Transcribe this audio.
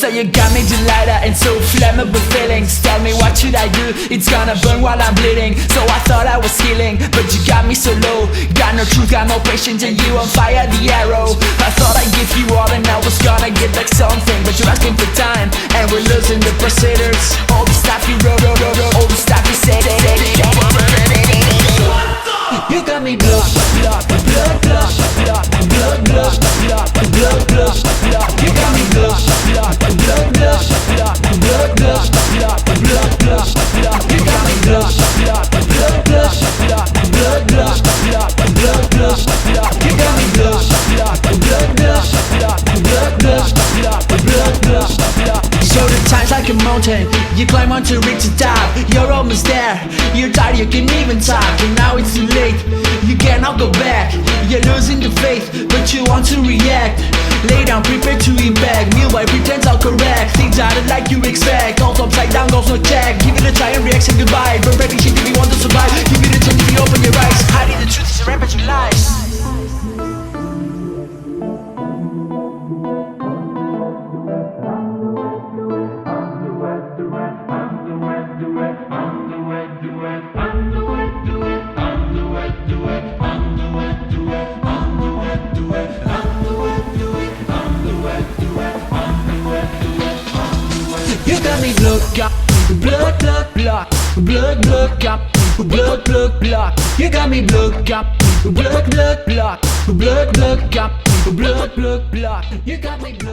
So you got me delighted and so flammable feelings. Tell me what should I do, it's gonna burn while I'm bleeding. So I thought I was healing, but you got me so low. Got no truth, got no patience, and you on fire the arrow. I thought I'd give you all and I was gonna get back something, but you're asking for time, and we're losing the procedures. All the stuff you wrote, all the stuff you said. You got me blood, blood, blood, blood, blood, blood, blood, blood, blood, blood, blood. You got me blood, blood, blood, blood, blood, blood, blood, blood, blood, blood, blood. You got me blood, blood, blood, blood, blood, blood, blood, blood, blood, blood, blood. You got me blood, blood, blood, blood, blood, blood, blood, blood, blood, blood, blood. So the time's like a mountain, you climb on to reach the top. You're almost there, you're tired, you can't even talk, and now it's too late. You cannot go back, you're losing the faith, but you want to react. Lay down, prepare to impact. Meanwhile, pretend all correct. Things aren't like you expect. All upside down, goes no check. Give it a try and react, say goodbye. But ready shit if you want to survive. Give it a chance if you open your eyes. Hiding the truth is a rampage of lies. You got me look up, blood, blood, blood, blood, blood, up, blood, blood, blood. You got me look up, blood, blood, blood, blood, blood, up, blood, blood, blood. You got me blood.